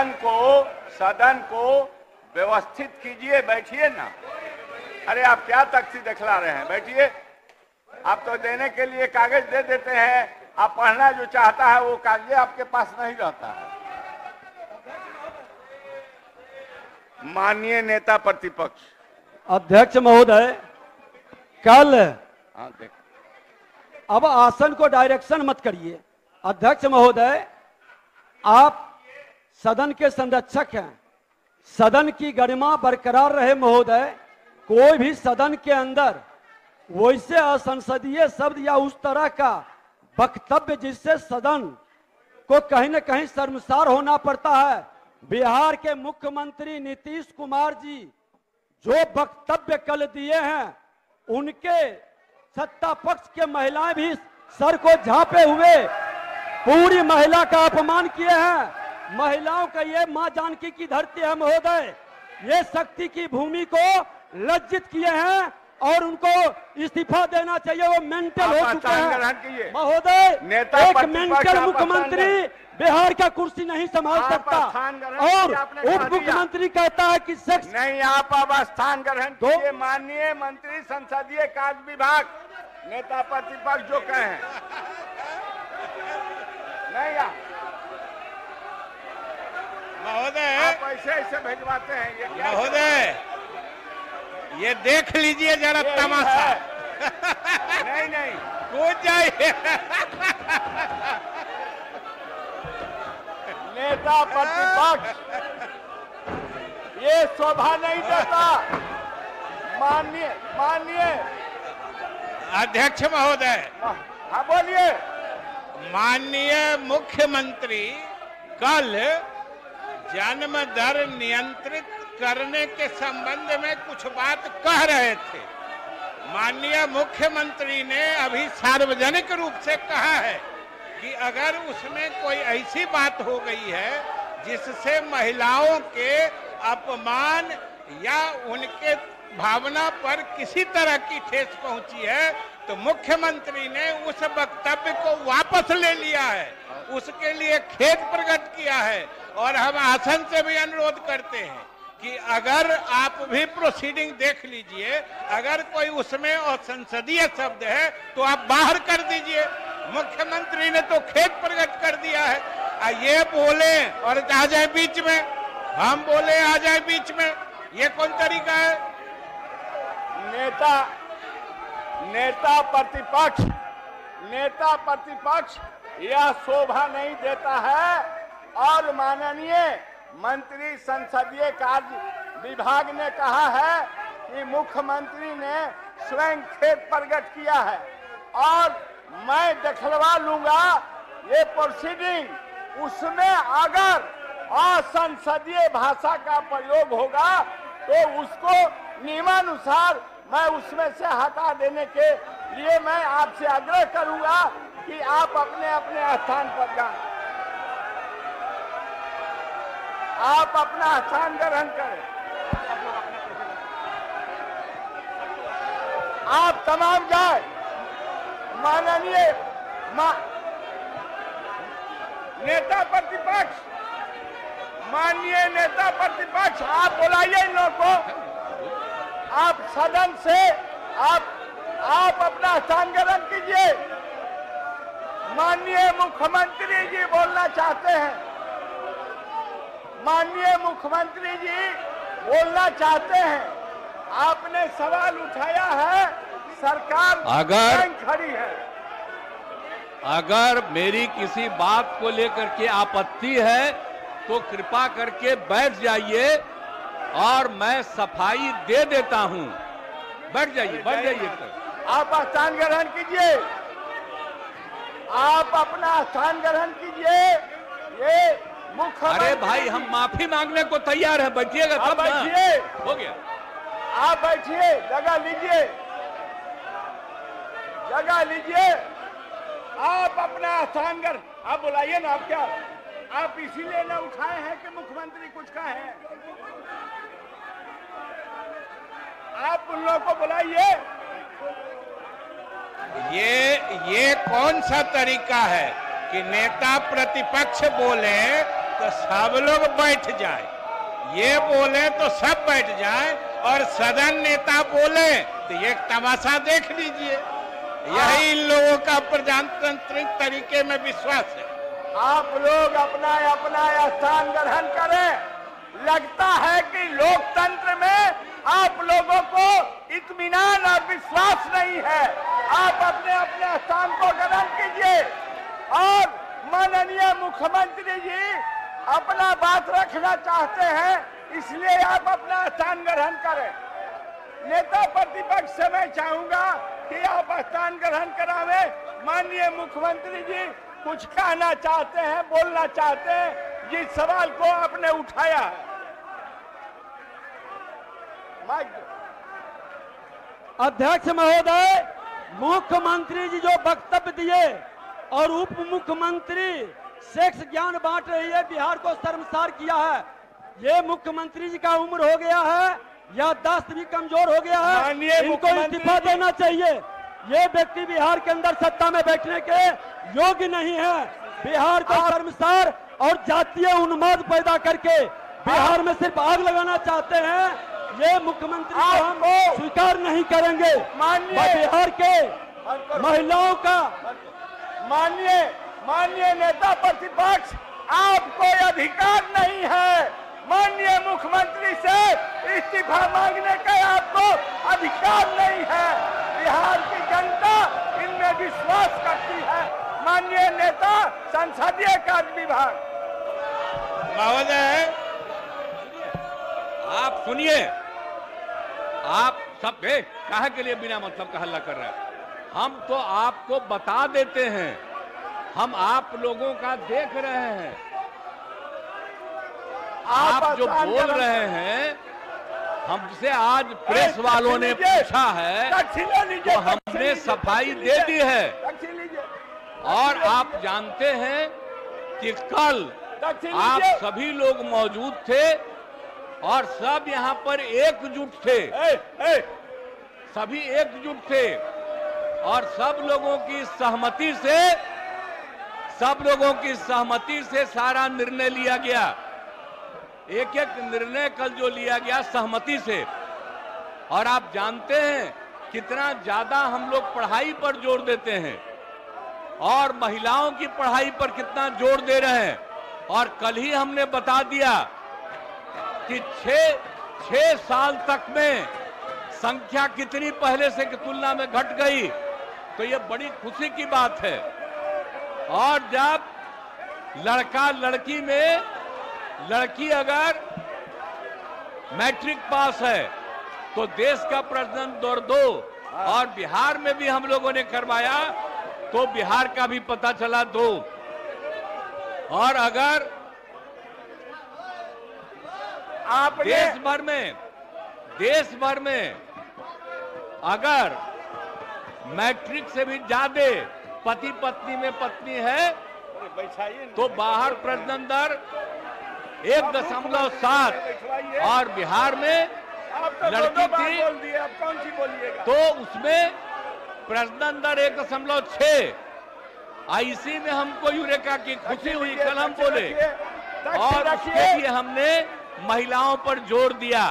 सदन को व्यवस्थित कीजिए। बैठिए ना। अरे आप क्या तख्ती दिखला रहे हैं? बैठिए। आप तो देने के लिए कागज दे देते हैं, आप पढ़ना जो चाहता है वो कागज आपके पास नहीं रहता है। माननीय नेता प्रतिपक्ष। अध्यक्ष महोदय, कल देख अब आसन को डायरेक्शन मत करिए। अध्यक्ष महोदय, आप सदन के संरक्षक हैं, सदन की गरिमा बरकरार रहे महोदय। कोई भी सदन के अंदर वैसे असंसदीय शब्द या उस तरह का वक्तव्य जिससे सदन को कहीं न कहीं शर्मसार होना पड़ता है। बिहार के मुख्यमंत्री नीतीश कुमार जी जो वक्तव्य कल दिए हैं, उनके सत्ता पक्ष के महिलाएं भी सर को झांपे हुए पूरी महिला का अपमान किए हैं। महिलाओं का ये मां जानकी की धरती है महोदय, ये शक्ति की भूमि को लज्जित किए हैं और उनको इस्तीफा देना चाहिए। वो मेंटल हो चुके हैं महोदय। एक मेंटल मुख्यमंत्री बिहार का कुर्सी नहीं संभाल सकता और उप मुख्यमंत्री कहता है कि सेक्स नहीं। आप अब स्थान ग्रहण कीजिए। माननीय मंत्री संसदीय कार्य विभाग, नेता प्रतिपक्ष जो कहें नहीं। महोदय, आप ऐसे भेजवाते हैं ये क्या? महोदय, ये देख लीजिए जरा तमाशा। नहीं कूद जाइए। नेता प्रतिपक्ष ये शोभा नहीं देता। माननीय अध्यक्ष महोदय, हाँ बोलिए। माननीय मुख्यमंत्री कल जन्म दर नियंत्रित करने के संबंध में कुछ बात कह रहे थे। माननीय मुख्यमंत्री ने अभी सार्वजनिक रूप से कहा है कि अगर उसमें कोई ऐसी बात हो गई है जिससे महिलाओं के अपमान या उनके भावना पर किसी तरह की ठेस पहुंची है तो मुख्यमंत्री ने उस वक्तव्य को वापस ले लिया है, उसके लिए खेद प्रकट किया है। और हम आसन से भी अनुरोध करते हैं कि अगर आप भी प्रोसीडिंग देख लीजिए, अगर कोई उसमें असंसदीय शब्द है तो आप बाहर कर दीजिए। मुख्यमंत्री ने तो खेद प्रकट कर दिया है। ये बोले और आ जाए बीच में, हम बोले आ जाए बीच में, ये कौन तरीका है? नेता प्रतिपक्ष यह शोभा नहीं देता है। और माननीय मंत्री संसदीय कार्य विभाग ने कहा है कि मुख्यमंत्री ने स्वयं खेद प्रकट किया है और मैं दिखलवा लूंगा ये प्रोसीडिंग। उसमें अगर असंसदीय भाषा का प्रयोग होगा तो उसको नियमानुसार मैं उसमें से हटा देने के लिए मैं आपसे आग्रह करूंगा कि आप अपने अपने स्थान पर जाएं। आप अपना स्थान ग्रहण करें। आप तमाम जाए। माननीय नेता प्रतिपक्ष, माननीय नेता प्रतिपक्ष, आप बुलाइए इन लोगों को। आप सदन से आप अपना स्थान ग्रहण कीजिए। माननीय मुख्यमंत्री जी बोलना चाहते हैं। माननीय मुख्यमंत्री जी बोलना चाहते हैं। आपने सवाल उठाया है, सरकार खड़ी है। अगर मेरी किसी बात को लेकर के आपत्ति है तो कृपा करके बैठ जाइए और मैं सफाई दे देता हूं। बैठ जाइए। आप स्थान ग्रहण कीजिए। आप अपना स्थान ग्रहण कीजिए। ये मुख्यमंत्री। अरे भाई, हम माफी मांगने को तैयार हैं, बैठिएगा तब ना। बैठिए। हो गया। आप बैठिए, जगह लीजिए, जगह लीजिए। आप अपना स्थान ग्रहण, आप बुलाइए ना। आप क्या, आप इसीलिए ना उठाए हैं कि मुख्यमंत्री कुछ कहे? आप उन लोगों को बुलाइए। ये कौन सा तरीका है कि नेता प्रतिपक्ष बोले तो तो सब लोग बैठ जाए, ये बोले तो सब बैठ जाए, और सदन नेता बोले तो ये तमाशा देख लीजिए। यही इन लोगों का प्रजातांत्रिक तरीके में विश्वास है। आप लोग अपना अपना स्थान ग्रहण करें। लगता है कि लोकतंत्र में आप लोगों को इत्मीनान और विश्वास नहीं है। आप अपने अपने स्थान को ग्रहण कीजिए। और माननीय मुख्यमंत्री जी अपना बात रखना चाहते हैं, इसलिए आप अपना स्थान ग्रहण करें। नेता प्रतिपक्ष से मैं चाहूंगा कि आप स्थान ग्रहण करावे। माननीय मुख्यमंत्री जी कुछ कहना चाहते हैं, बोलना चाहते हैं जिस सवाल को आपने उठाया है। अध्यक्ष महोदय, मुख्यमंत्री जी जो वक्तव्य दिए और उप मुख्यमंत्री सेक्स ज्ञान बांट रही है, बिहार को शर्मसार किया है। ये मुख्यमंत्री जी का उम्र हो गया है, याददाश्त भी कमजोर हो गया है, इनको इस्तीफा देना चाहिए। ये व्यक्ति बिहार के अंदर सत्ता में बैठने के योग्य नहीं है। बिहार को शर्मसार और जातीय उन्माद पैदा करके बिहार में सिर्फ आग लगाना चाहते हैं। ये मुख्यमंत्री को हम स्वीकार नहीं करेंगे। बिहार के महिलाओं का माननीय नेता प्रतिपक्ष, आपको अधिकार नहीं है माननीय मुख्यमंत्री से इस्तीफा मांगने का। आपको अधिकार नहीं है। बिहार की जनता इनमें विश्वास करती है। माननीय नेता संसदीय कार्य विभाग। महोदय, आप सुनिए, आप सब काहे के लिए बिना मतलब का हल्ला कर रहे हैं? हम तो आपको बता देते हैं, हम आप लोगों का देख रहे हैं। आप जो बोल रहे हैं, हमसे आज प्रेस वालों ने पूछा है तो हमने सफाई दे दी है। और आप जानते हैं कि कल आप सभी लोग मौजूद थे और सब यहाँ पर एकजुट थे, सभी एकजुट थे और सब लोगों की सहमति से सारा निर्णय लिया गया। एक एक निर्णय कल जो लिया गया सहमति से। और आप जानते हैं कितना ज्यादा हम लोग पढ़ाई पर जोर देते हैं और महिलाओं की पढ़ाई पर कितना जोर दे रहे हैं। और कल ही हमने बता दिया कि 6 साल तक में संख्या कितनी पहले से की तुलना में घट गई, तो ये बड़ी खुशी की बात है। और जब लड़का लड़की में लड़की अगर मैट्रिक पास है तो देश का प्रजनन दर 2, और बिहार में भी हम लोगों ने करवाया तो बिहार का भी पता चला 2। और अगर आप देश भर में अगर मैट्रिक से भी ज्यादा पति पत्नी में पत्नी है तो बाहर प्रजनन दर 1.7 और बिहार में लड़की थी तो उसमें प्रजनन दर 1.6। इसी में हमको यूरेका की खुशी हुई, कल हम बोले, और उसके लिए हमने महिलाओं पर जोर दिया।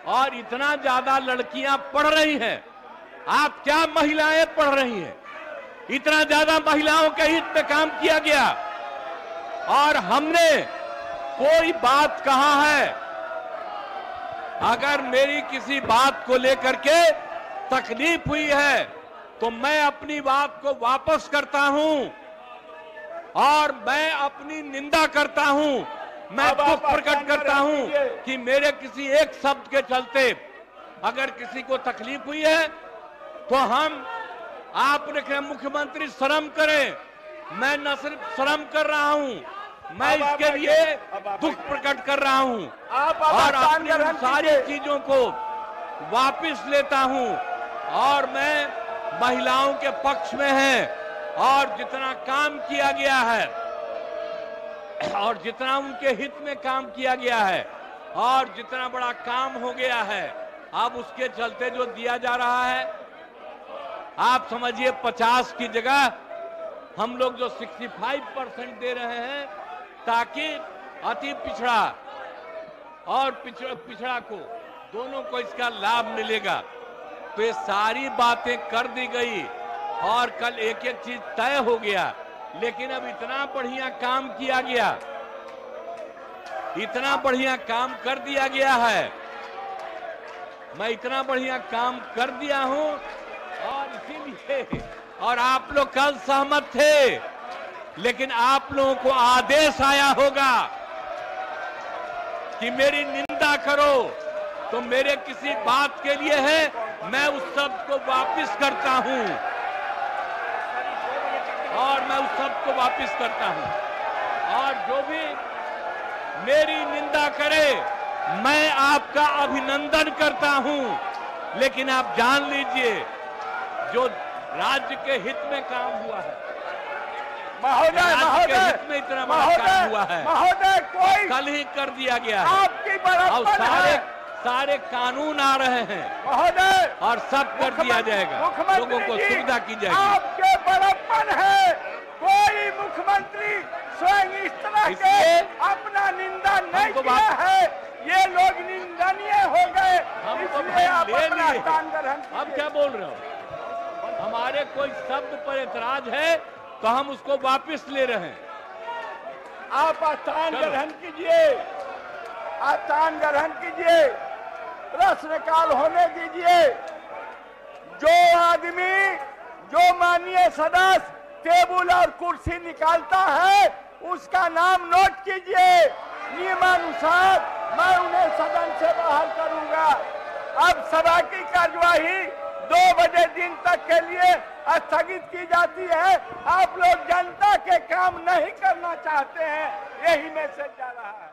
और इतना ज्यादा लड़कियां पढ़ रही हैं, आप क्या महिलाएं पढ़ रही हैं? इतना ज्यादा महिलाओं के हित में काम किया गया। और हमने कोई बात कहा है, अगर मेरी किसी बात को लेकर के तकलीफ हुई है तो मैं अपनी बात को वापस करता हूं और मैं अपनी निंदा करता हूं। मैं दुख प्रकट करता हूं कि मेरे किसी एक शब्द के चलते अगर किसी को तकलीफ हुई है तो आपने कहा मुख्यमंत्री शर्म करें। मैं न सिर्फ शर्म कर रहा हूं, मैं इसके लिए दुख प्रकट कर रहा हूं और अपनी सारी चीजों को वापस लेता हूं। और मैं महिलाओं के पक्ष में है और जितना काम किया गया है और जितना उनके हित में काम किया गया है और जितना बड़ा काम हो गया है, अब उसके चलते जो दिया जा रहा है, आप समझिए 50 की जगह हम लोग जो 65% दे रहे हैं ताकि अति पिछड़ा और पिछड़ा को दोनों को इसका लाभ मिलेगा। तो ये सारी बातें कर दी गई और कल एक एक चीज तय हो गया। लेकिन अब इतना बढ़िया काम किया गया, इतना बढ़िया काम कर दिया गया है, मैं इतना बढ़िया काम कर दिया हूं और इसीलिए, और आप लोग कल सहमत थे, लेकिन आप लोगों को आदेश आया होगा कि मेरी निंदा करो, तो मेरे किसी बात के लिए है, मैं उस शब्द को वापस करता हूं और मैं उस शब्द को वापस करता हूं। और जो भी मेरी निंदा करे, मैं आपका अभिनंदन करता हूं। लेकिन आप जान लीजिए, जो राज्य के हित में काम हुआ है, महोदय, महोदय, हित में इतना बड़ा काम हुआ है, महोदय, कोई कल ही कर दिया गया है। आपकी बड़प्पन है, सारे कानून आ रहे हैं महोदय, और सब कर दिया जाएगा, लोगों को सुविधा की जाएगी। आपके बड़प्पन है, कोई मुख्यमंत्री स्वयं इस तरह के अपना निंदा नहीं किया है। ये लोग निंदनीय हो गए, इसलिए आप अपना स्थान ग्रहण कीजिए। अब क्या बोल रहे हो? हमारे कोई शब्द पर एतराज है तो हम उसको वापस ले रहे हैं। आप स्थान ग्रहण कीजिए, स्थान ग्रहण कीजिए, प्रश्नकाल होने दीजिए। जो आदमी, जो माननीय सदस्य टेबल और कुर्सी निकालता है, उसका नाम नोट कीजिए। नियमानुसार मैं उन्हें सदन से बाहर करूंगा। अब सभा की कार्यवाही 2 बजे दिन तक के लिए स्थगित की जाती है। आप लोग जनता के काम नहीं करना चाहते हैं, यही मैसेज जा रहा है।